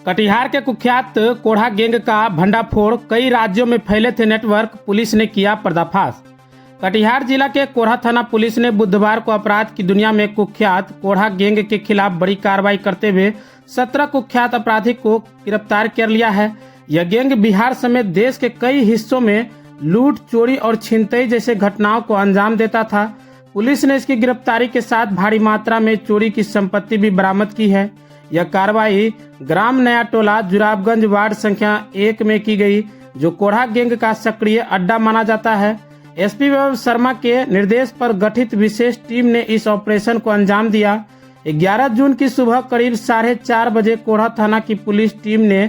कटिहार के कुख्यात कोढ़ा गैंग का भंडाफोड़, कई राज्यों में फैले थे नेटवर्क, पुलिस ने किया पर्दाफाश। कटिहार जिला के कोढ़ा थाना पुलिस ने बुधवार को अपराध की दुनिया में कुख्यात कोढ़ा गैंग के खिलाफ बड़ी कार्रवाई करते हुए 17 कुख्यात अपराधी को गिरफ्तार कर लिया है। यह गैंग बिहार समेत देश के कई हिस्सों में लूट, चोरी और छिनतई जैसे घटनाओं को अंजाम देता था। पुलिस ने इसकी गिरफ्तारी के साथ भारी मात्रा में चोरी की संपत्ति भी बरामद की है। यह कार्रवाई ग्राम नया टोला जुराबगंज वार्ड संख्या 1 में की गई, जो कोढ़ा गैंग का सक्रिय अड्डा माना जाता है। एसपी वैभव शर्मा के निर्देश पर गठित विशेष टीम ने इस ऑपरेशन को अंजाम दिया। 11 जून की सुबह करीब 4:30 बजे कोढ़ा थाना की पुलिस टीम ने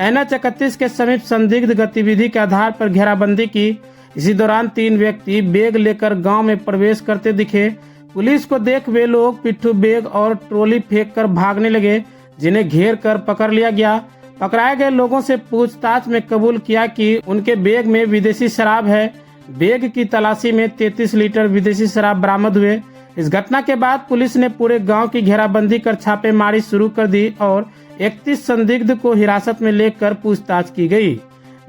NH-31 के समीप संदिग्ध गतिविधि के आधार पर घेराबंदी की। इसी दौरान 3 व्यक्ति बैग लेकर गांव में प्रवेश करते दिखे। पुलिस को देख वे लोग पिट्ठू बैग और ट्रॉली फेंककर भागने लगे, जिन्हें घेर कर पकड़ लिया गया। पकड़ाए गए लोगों से पूछताछ में कबूल किया कि उनके बैग में विदेशी शराब है। बैग की तलाशी में 33 लीटर विदेशी शराब बरामद हुए। इस घटना के बाद पुलिस ने पूरे गांव की घेराबंदी कर छापेमारी शुरू कर दी और 31 संदिग्ध को हिरासत में लेकर पूछताछ की गई,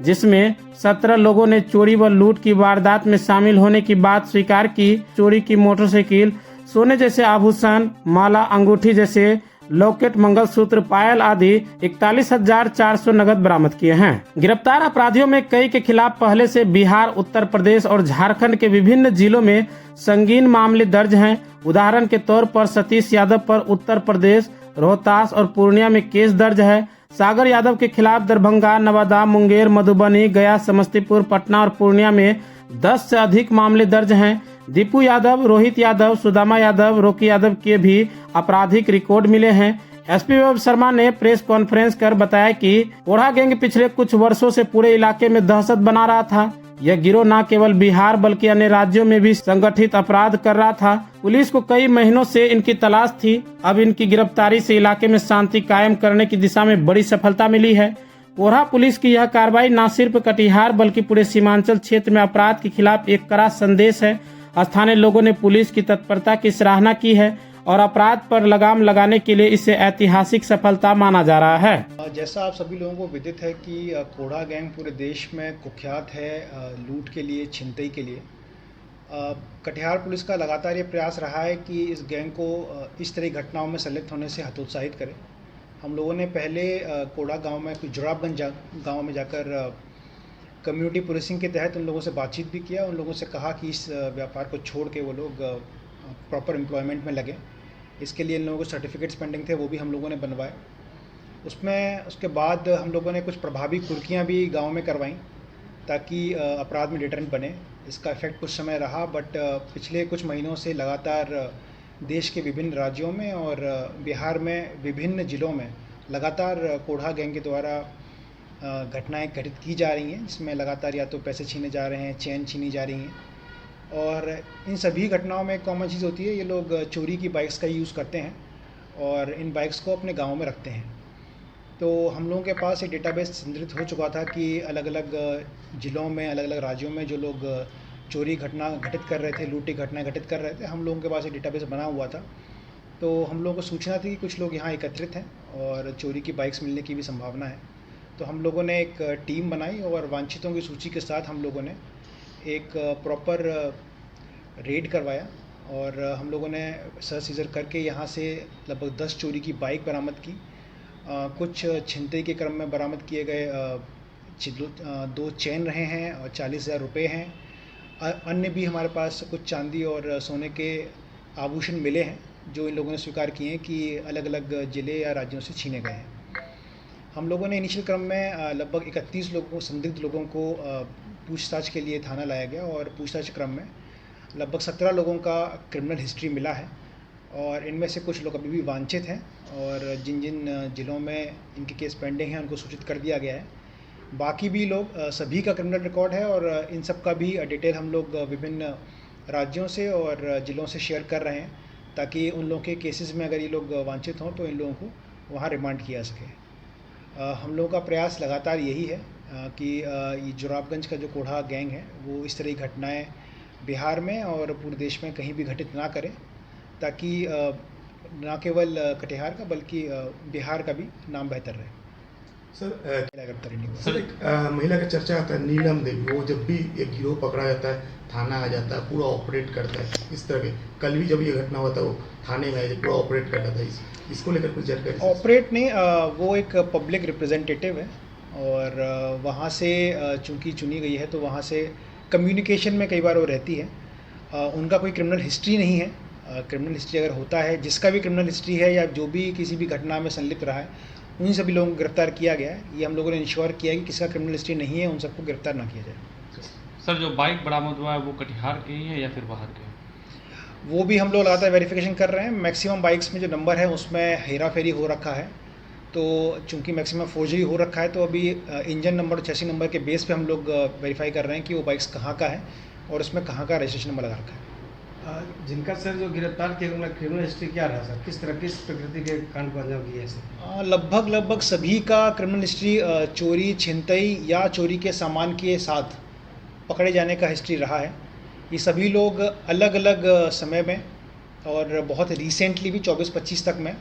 जिसमें 17 लोगों ने चोरी व लूट की वारदात में शामिल होने की बात स्वीकार की। चोरी की मोटरसाइकिल, सोने जैसे आभूषण, माला, अंगूठी जैसे लॉकेट, मंगलसूत्र, पायल आदि 41,400 नगद बरामद किए हैं। गिरफ्तार अपराधियों में कई के खिलाफ पहले से बिहार, उत्तर प्रदेश और झारखंड के विभिन्न जिलों में संगीन मामले दर्ज हैं। उदाहरण के तौर पर सतीश यादव पर उत्तर प्रदेश, रोहतास और पूर्णिया में केस दर्ज है। सागर यादव के खिलाफ दरभंगा, नवादा, मुंगेर, मधुबनी, गया, समस्तीपुर, पटना और पूर्णिया में 10 से अधिक मामले दर्ज हैं। दीपू यादव, रोहित यादव, सुदामा यादव, रोकी यादव के भी आपराधिक रिकॉर्ड मिले हैं। एसपी वैभव शर्मा ने प्रेस कॉन्फ्रेंस कर बताया कि कोढ़ा गैंग पिछले कुछ वर्षों से पूरे इलाके में दहशत बना रहा था। यह गिरोह न केवल बिहार बल्कि अन्य राज्यों में भी संगठित अपराध कर रहा था। पुलिस को कई महीनों से इनकी तलाश थी। अब इनकी गिरफ्तारी से इलाके में शांति कायम करने की दिशा में बड़ी सफलता मिली है। कोढ़ा पुलिस की यह कार्रवाई न सिर्फ कटिहार बल्कि पूरे सीमांचल क्षेत्र में अपराध के खिलाफ एक कड़ा संदेश है। स्थानीय लोगों ने पुलिस की तत्परता की सराहना की है और अपराध पर लगाम लगाने के लिए इसे ऐतिहासिक सफलता माना जा रहा है। जैसा आप सभी लोगों को विदित है कि कोढ़ा गैंग पूरे देश में कुख्यात है लूट के लिए, छिनतई के लिए। कटिहार पुलिस का लगातार ये प्रयास रहा है कि इस गैंग को इस तरह की घटनाओं में संलिप्त होने से हतोत्साहित करें। हम लोगों ने पहले कोढ़ा गांव में, जुराबगंज गांव में जाकर कम्युनिटी पुलिसिंग के तहत उन लोगों से बातचीत भी किया। उन लोगों से कहा कि इस व्यापार को छोड़ के वो लोग प्रॉपर एम्प्लॉयमेंट में लगे। इसके लिए इन लोगों को सर्टिफिकेट्स पेंडिंग थे, वो भी हम लोगों ने बनवाए। उसके बाद हम लोगों ने कुछ प्रभावी कुर्कियाँ भी गांव में करवाईं ताकि अपराध में डिटरेंट बने। इसका इफेक्ट कुछ समय रहा, बट पिछले कुछ महीनों से लगातार देश के विभिन्न राज्यों में और बिहार में विभिन्न ज़िलों में लगातार कोढ़ा गैंग के द्वारा घटनाएं घटित की जा रही हैं, जिसमें लगातार या तो पैसे छीने जा रहे हैं, चेन छीनी जा रही हैं। और इन सभी घटनाओं में एक कॉमन चीज़ होती है, ये लोग चोरी की बाइक्स का यूज़ करते हैं और इन बाइक्स को अपने गाँव में रखते हैं। तो हम लोगों के पास एक डेटाबेस संग्रहित हो चुका था कि अलग अलग ज़िलों में, अलग अलग राज्यों में जो लोग चोरी घटना घटित कर रहे थे, लूटी घटनाएं घटित कर रहे थे, हम लोगों के पास एक डेटाबेस बना हुआ था। तो हम लोगों को सूचना थी कि कुछ लोग यहाँ एकत्रित हैं और चोरी की बाइक्स मिलने की भी संभावना है। तो हम लोगों ने एक टीम बनाई और वांछितों की सूची के साथ हम लोगों ने एक प्रॉपर रेड करवाया और हम लोगों ने सर्च सीजर करके यहाँ से लगभग 10 चोरी की बाइक बरामद की। कुछ छिनतई के क्रम में बरामद किए गए 2 चेन रहे हैं और 40,000 रुपये हैं। अन्य भी हमारे पास कुछ चांदी और सोने के आभूषण मिले हैं, जो इन लोगों ने स्वीकार किए हैं कि अलग अलग ज़िले या राज्यों से छीने गए हैं। हम लोगों ने इनिशियल क्रम में लगभग 31 लोगों, संदिग्ध लोगों को पूछताछ के लिए थाना लाया गया और पूछताछ क्रम में लगभग 17 लोगों का क्रिमिनल हिस्ट्री मिला है और इनमें से कुछ लोग अभी भी वांछित हैं और जिन जिन ज़िलों में इनके केस पेंडिंग हैं उनको सूचित कर दिया गया है। बाकी भी लोग, सभी का क्रिमिनल रिकॉर्ड है और इन सब का भी डिटेल हम लोग विभिन्न राज्यों से और ज़िलों से शेयर कर रहे हैं, ताकि उन लोगों के केसेस में अगर ये लोग वांछित हों तो इन लोगों को वहाँ रिमांड किया सके। हम लोगों का प्रयास लगातार यही है कि ये जुराबगंज का जो कोढ़ा गैंग है वो इस तरह की घटनाएं बिहार में और पूरे देश में कहीं भी घटित ना करें, ताकि न केवल कटिहार का बल्कि बिहार का भी नाम बेहतर रहे। सर गिरफ्तारी नहीं हुआ। सर एक महिला का चर्चा आता है नीलम देवी, वो जब भी एक गिरोह पकड़ा जाता है थाना आ जाता है, पूरा ऑपरेट करता है इस तरह के। कल भी जब ये घटना हुआ था वो थाने में आए थे, पूरा ऑपरेट करता था। इसको लेकर कुछ जानकारी सर? ऑपरेट नहीं, वो एक पब्लिक रिप्रेजेंटेटिव है और वहाँ से चूंकि चुनी गई है तो वहाँ से कम्युनिकेशन में कई बार वो रहती है। उनका कोई क्रिमिनल हिस्ट्री नहीं है। क्रिमिनल हिस्ट्री अगर होता है, जिसका भी क्रिमिनल हिस्ट्री है या जो भी किसी भी घटना में संलिप्त रहा है, उन सभी लोगों को गिरफ्तार किया गया है। ये हम लोगों ने इंश्योर किया है कि किसका क्रिमिनल हिस्ट्री नहीं है, उन सबको गिरफ्तार ना किया जाए। सर जो बाइक बरामद हुआ है वो कटिहार के ही है या फिर बाहर के? वो भी हम लोग लगातार वेरिफिकेशन कर रहे हैं। मैक्सिमम बाइक्स में जो नंबर है उसमें हेरा फेरी हो रखा है, तो चूंकि मैक्सिमम फोर्जरी हो रखा है तो अभी इंजन नंबर और चेसी नंबर के बेस पे हम लोग वेरीफाई कर रहे हैं कि वो बाइक्स कहाँ का है और उसमें कहाँ का रजिस्ट्रेशन नंबर लगा रखा है। जिनका सर जो गिरफ्तार किया उनका क्रिमिनल हिस्ट्री क्या रहा सर? किस तरह किस प्रकृति के कांड को अंजाम दिया है सर? लगभग सभी का क्रिमिनल हिस्ट्री चोरी, छिनतई या चोरी के सामान के साथ पकड़े जाने का हिस्ट्री रहा है। ये सभी लोग अलग अलग समय में और बहुत रिसेंटली भी 24-25 तक में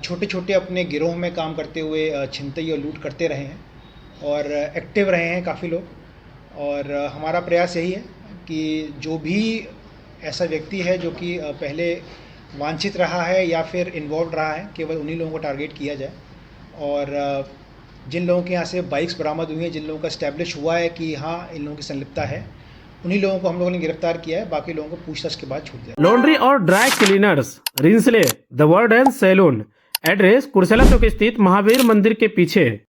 छोटे छोटे अपने गिरोह में काम करते हुए छिनतई और लूट करते रहे हैं और एक्टिव रहे हैं काफ़ी लोग। और हमारा प्रयास यही है कि जो भी ऐसा व्यक्ति है जो कि पहले वांछित रहा है या फिर इन्वॉल्व रहा है, केवल उन्हीं लोगों को टारगेट किया जाए। और जिन लोगों के यहाँ से बाइक्स बरामद हुई हैं, जिन लोगों का इस्टेब्लिश हुआ है कि हाँ इन लोगों की संलिप्तता है, उन्हीं लोगों को हम लोगों ने गिरफ्तार किया है। बाकी लोगों को पूछताछ के बाद छोड़ दिया। लॉन्ड्री और ड्राई क्लीनर्स रिंसले the world and salon, address Kursela चौक स्थित महावीर मंदिर के पीछे।